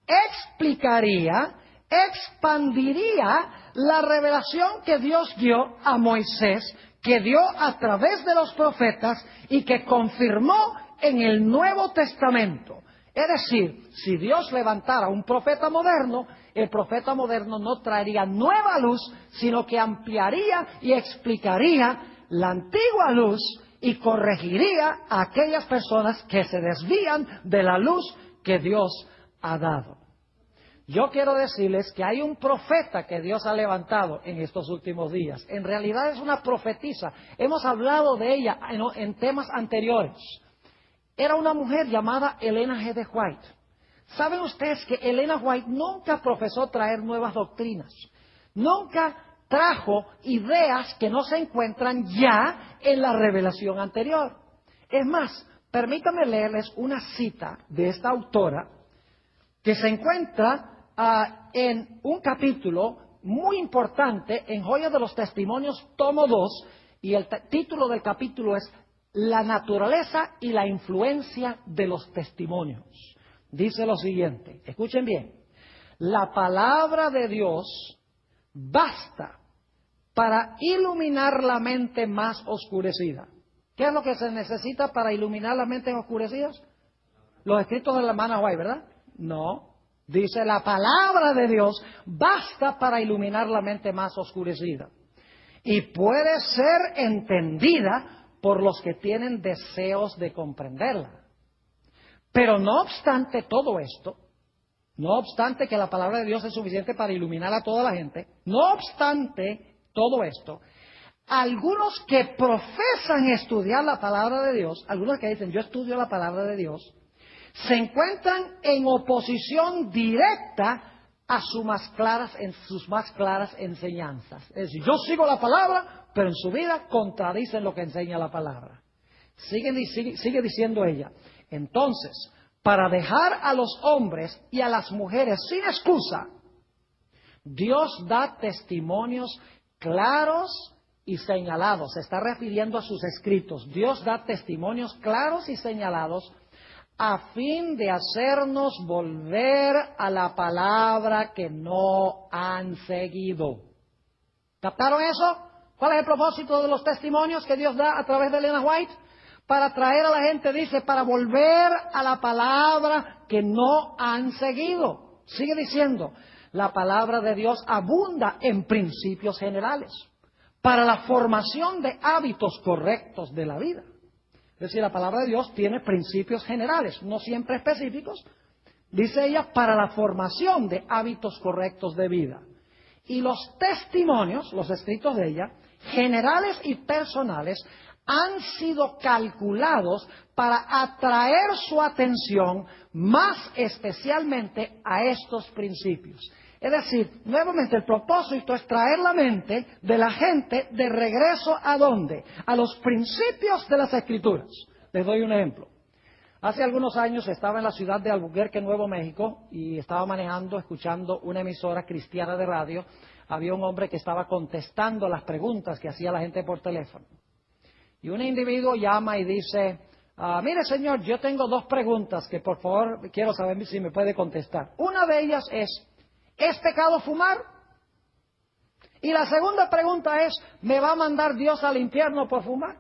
explicaría, expandiría la revelación que Dios dio a Moisés, que dio a través de los profetas y que confirmó en el Nuevo Testamento. Es decir, si Dios levantara un profeta moderno, el profeta moderno no traería nueva luz, sino que ampliaría y explicaría la antigua luz y corregiría a aquellas personas que se desvían de la luz que Dios ha dado. Yo quiero decirles que hay un profeta que Dios ha levantado en estos últimos días. En realidad es una profetisa. Hemos hablado de ella en temas anteriores. Era una mujer llamada Elena G. de White. ¿Saben ustedes que Elena White nunca profesó traer nuevas doctrinas? Nunca trajo ideas que no se encuentran ya en la revelación anterior. Es más, permítanme leerles una cita de esta autora que se encuentra en un capítulo muy importante en Joyas de los Testimonios, tomo 2, y el título del capítulo es La naturaleza y la influencia de los testimonios. Dice lo siguiente, escuchen bien: la palabra de Dios basta para iluminar la mente más oscurecida. ¿Qué es lo que se necesita para iluminar las mentes oscurecidas? Los escritos de la hermana White, ¿verdad? No. Dice, la palabra de Dios basta para iluminar la mente más oscurecida. Y puede ser entendida por los que tienen deseos de comprenderla. Pero no obstante todo esto, no obstante que la palabra de Dios es suficiente para iluminar a toda la gente, no obstante todo esto, algunos que profesan estudiar la palabra de Dios, algunos que dicen yo estudio la palabra de Dios, se encuentran en oposición directa a sus más claras enseñanzas. Es decir, yo sigo la palabra, pero en su vida contradicen lo que enseña la palabra. Sigue diciendo ella. Entonces, para dejar a los hombres y a las mujeres sin excusa, Dios da testimonios claros y señalados. Se está refiriendo a sus escritos. Dios da testimonios claros y señalados a fin de hacernos volver a la palabra que no han seguido. ¿Captaron eso? ¿Cuál es el propósito de los testimonios que Dios da a través de Elena White? Para traer a la gente, dice, para volver a la palabra que no han seguido. Sigue diciendo, la palabra de Dios abunda en principios generales para la formación de hábitos correctos de la vida. Es decir, la palabra de Dios tiene principios generales, no siempre específicos. Dice ella, para la formación de hábitos correctos de vida. Y los testimonios, los escritos de ella, generales y personales, han sido calculados para atraer su atención más especialmente a estos principios. Es decir, nuevamente el propósito es traer la mente de la gente de regreso ¿a dónde? A los principios de las Escrituras. Les doy un ejemplo. Hace algunos años estaba en la ciudad de Albuquerque, Nuevo México, y estaba escuchando una emisora cristiana de radio. Había un hombre que estaba contestando las preguntas que hacía la gente por teléfono. Y un individuo llama y dice, mire señor, yo tengo 2 preguntas que por favor quiero saber si me puede contestar. Una de ellas ¿es pecado fumar? Y la segunda pregunta es, ¿me va a mandar Dios al infierno por fumar?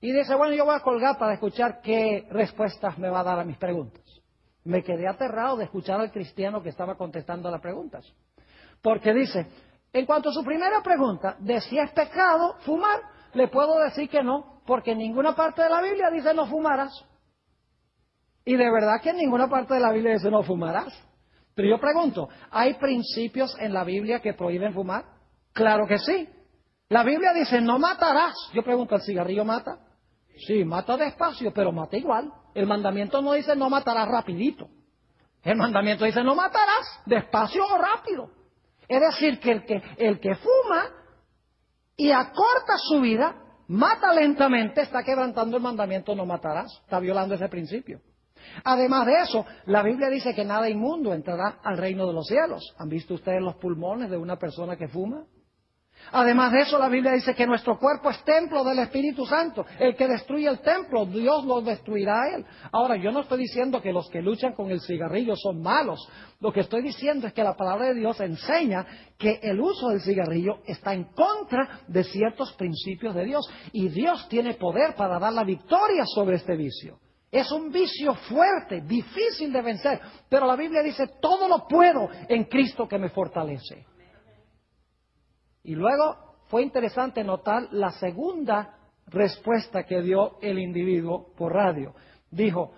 Y dice, bueno, yo voy a colgar para escuchar qué respuestas me va a dar a mis preguntas. Me quedé aterrado de escuchar al cristiano que estaba contestando las preguntas. Porque dice, en cuanto a su primera pregunta, de si es pecado fumar, le puedo decir que no, porque en ninguna parte de la Biblia dice no fumarás. Y de verdad que en ninguna parte de la Biblia dice no fumarás. Pero yo pregunto, ¿hay principios en la Biblia que prohíben fumar? Claro que sí. La Biblia dice no matarás. Yo pregunto, ¿el cigarrillo mata? Sí, mata despacio, pero mata igual. El mandamiento no dice no matarás rapidito. El mandamiento dice no matarás despacio o rápido. Es decir, que el que fuma y acorta su vida, mata lentamente, está quebrantando el mandamiento no matarás. Está violando ese principio. Además de eso, la Biblia dice que nada inmundo entrará al reino de los cielos. ¿Han visto ustedes los pulmones de una persona que fuma? Además de eso, la Biblia dice que nuestro cuerpo es templo del Espíritu Santo. El que destruye el templo, Dios lo destruirá a él. Ahora, yo no estoy diciendo que los que luchan con el cigarrillo son malos. Lo que estoy diciendo es que la palabra de Dios enseña que el uso del cigarrillo está en contra de ciertos principios de Dios. Y Dios tiene poder para dar la victoria sobre este vicio. Es un vicio fuerte, difícil de vencer. Pero la Biblia dice, todo lo puedo en Cristo que me fortalece. Y luego fue interesante notar la segunda respuesta que dio el individuo por radio. Dijo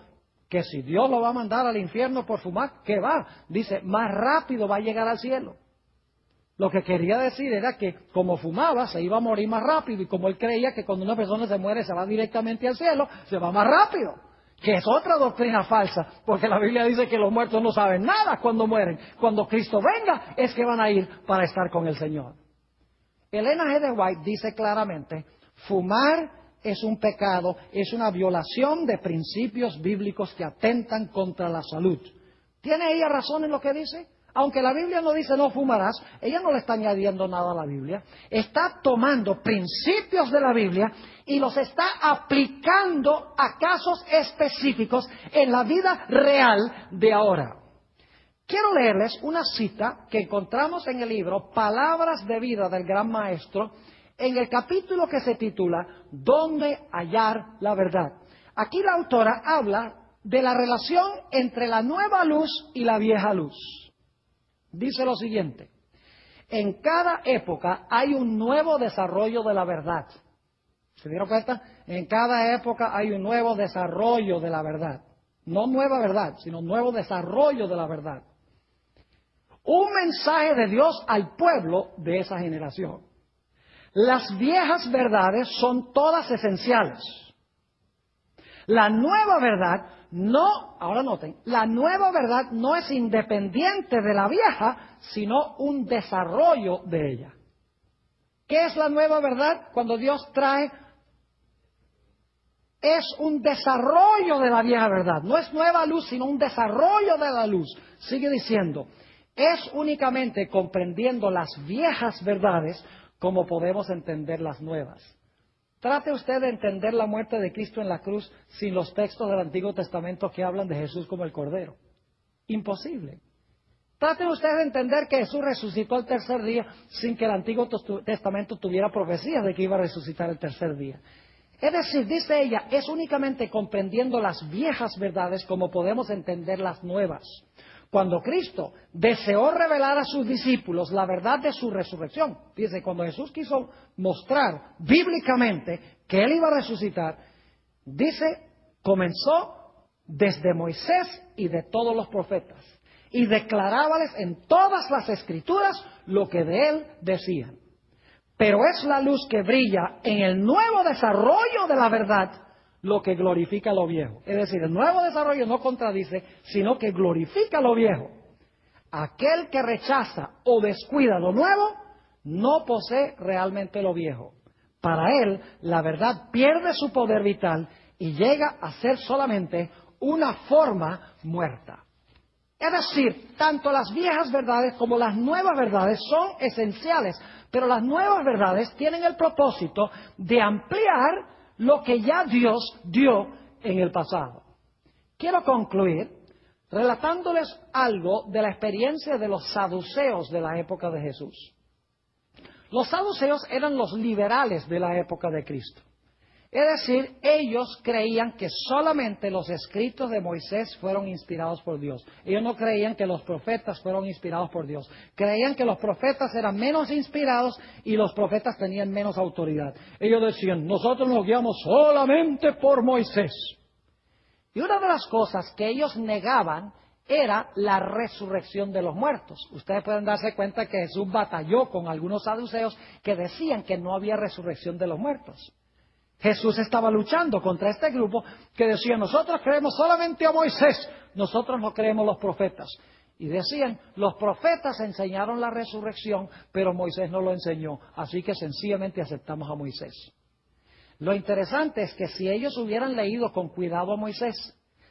que si Dios lo va a mandar al infierno por fumar, ¿qué va? Dice, más rápido va a llegar al cielo. Lo que quería decir era que como fumaba se iba a morir más rápido, y como él creía que cuando una persona se muere se va directamente al cielo, se va más rápido. Que es otra doctrina falsa, porque la Biblia dice que los muertos no saben nada cuando mueren. Cuando Cristo venga es que van a ir para estar con el Señor. Elena G. de White dice claramente, fumar es un pecado, es una violación de principios bíblicos que atentan contra la salud. ¿Tiene ella razón en lo que dice? Aunque la Biblia no dice no fumarás, ella no le está añadiendo nada a la Biblia. Está tomando principios de la Biblia y los está aplicando a casos específicos en la vida real de ahora. Quiero leerles una cita que encontramos en el libro Palabras de Vida del Gran Maestro, en el capítulo que se titula ¿Dónde hallar la verdad? Aquí la autora habla de la relación entre la nueva luz y la vieja luz. Dice lo siguiente, en cada época hay un nuevo desarrollo de la verdad. ¿Se dieron cuenta? En cada época hay un nuevo desarrollo de la verdad. No nueva verdad, sino nuevo desarrollo de la verdad. Un mensaje de Dios al pueblo de esa generación. Las viejas verdades son todas esenciales. La nueva verdad no, ahora noten, la nueva verdad no es independiente de la vieja, sino un desarrollo de ella. ¿Qué es la nueva verdad? Cuando Dios trae, es un desarrollo de la vieja verdad. No es nueva luz, sino un desarrollo de la luz. Sigue diciendo, es únicamente comprendiendo las viejas verdades como podemos entender las nuevas. Trate usted de entender la muerte de Cristo en la cruz sin los textos del Antiguo Testamento que hablan de Jesús como el Cordero. Imposible. Trate usted de entender que Jesús resucitó el tercer día sin que el Antiguo Testamento tuviera profecías de que iba a resucitar el tercer día. Es decir, dice ella, es únicamente comprendiendo las viejas verdades como podemos entender las nuevas. Cuando Cristo deseó revelar a sus discípulos la verdad de su resurrección, dice, cuando Jesús quiso mostrar bíblicamente que Él iba a resucitar, dice, comenzó desde Moisés y de todos los profetas, y declarábales en todas las Escrituras lo que de Él decían. Pero es la luz que brilla en el nuevo desarrollo de la verdad lo que glorifica lo viejo. Es decir, el nuevo desarrollo no contradice, sino que glorifica lo viejo. Aquel que rechaza o descuida lo nuevo, no posee realmente lo viejo. Para él, la verdad pierde su poder vital y llega a ser solamente una forma muerta. Es decir, tanto las viejas verdades como las nuevas verdades son esenciales, pero las nuevas verdades tienen el propósito de ampliar lo que ya Dios dio en el pasado. Quiero concluir relatándoles algo de la experiencia de los saduceos de la época de Jesús. Los saduceos eran los liberales de la época de Cristo. Es decir, ellos creían que solamente los escritos de Moisés fueron inspirados por Dios. Ellos no creían que los profetas fueron inspirados por Dios. Creían que los profetas eran menos inspirados y los profetas tenían menos autoridad. Ellos decían, nosotros nos guiamos solamente por Moisés. Y una de las cosas que ellos negaban era la resurrección de los muertos. Ustedes pueden darse cuenta que Jesús batalló con algunos saduceos que decían que no había resurrección de los muertos. Jesús estaba luchando contra este grupo que decía, nosotros creemos solamente a Moisés, nosotros no creemos los profetas. Y decían, los profetas enseñaron la resurrección, pero Moisés no lo enseñó, así que sencillamente aceptamos a Moisés. Lo interesante es que si ellos hubieran leído con cuidado a Moisés,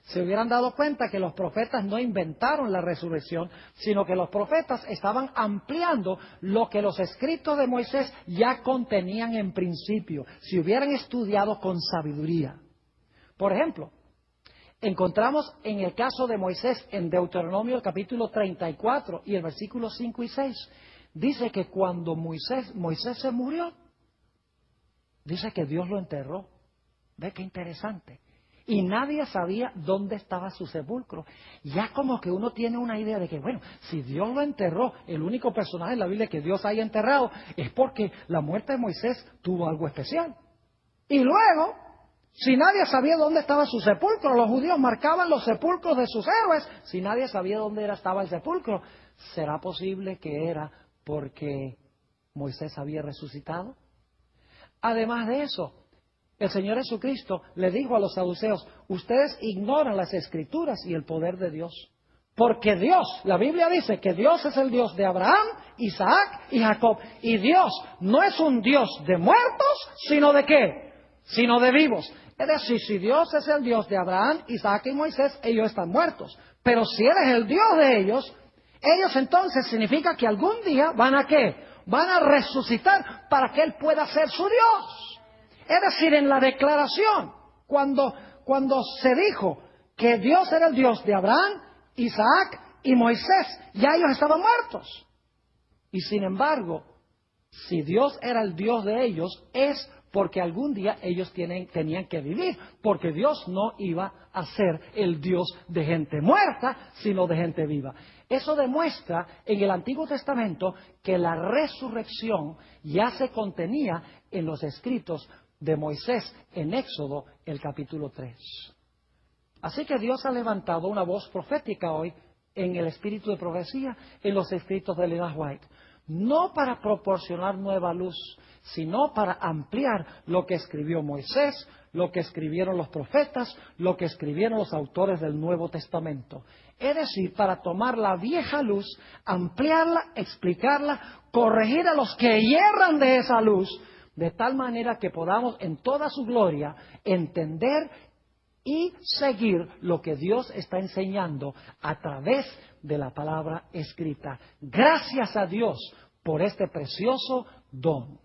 se hubieran dado cuenta que los profetas no inventaron la resurrección, sino que los profetas estaban ampliando lo que los escritos de Moisés ya contenían en principio, si hubieran estudiado con sabiduría. Por ejemplo, encontramos en el caso de Moisés en Deuteronomio capítulo 34 y el versículo 5 y 6, dice que cuando Moisés se murió, dice que Dios lo enterró. Ve qué interesante. Y nadie sabía dónde estaba su sepulcro. Ya como que uno tiene una idea de que, bueno, si Dios lo enterró, el único personaje en la Biblia que Dios haya enterrado es porque la muerte de Moisés tuvo algo especial. Y luego, si nadie sabía dónde estaba su sepulcro, los judíos marcaban los sepulcros de sus héroes. Si nadie sabía dónde estaba el sepulcro, ¿será posible que era porque Moisés había resucitado? Además de eso, el Señor Jesucristo le dijo a los saduceos, ustedes ignoran las Escrituras y el poder de Dios. Porque Dios, la Biblia dice que Dios es el Dios de Abraham, Isaac y Jacob. Y Dios no es un Dios de muertos, sino de ¿qué? Sino de vivos. Es decir, si Dios es el Dios de Abraham, Isaac y Moisés, ellos están muertos. Pero si Él es el Dios de ellos entonces significa que algún día van a ¿qué? Van a resucitar para que Él pueda ser su Dios. Es decir, en la declaración, cuando se dijo que Dios era el Dios de Abraham, Isaac y Moisés, ya ellos estaban muertos. Y sin embargo, si Dios era el Dios de ellos, es porque algún día ellos tenían que vivir, porque Dios no iba a ser el Dios de gente muerta, sino de gente viva. Eso demuestra en el Antiguo Testamento que la resurrección ya se contenía en los escritos de Moisés en Éxodo, el capítulo 3. Así que Dios ha levantado una voz profética hoy en el espíritu de profecía en los escritos de Ellen White, no para proporcionar nueva luz, sino para ampliar lo que escribió Moisés, lo que escribieron los profetas, lo que escribieron los autores del Nuevo Testamento. Es decir, para tomar la vieja luz, ampliarla, explicarla, corregir a los que yerran de esa luz, de tal manera que podamos en toda su gloria entender y seguir lo que Dios está enseñando a través de la palabra escrita. Gracias a Dios por este precioso don.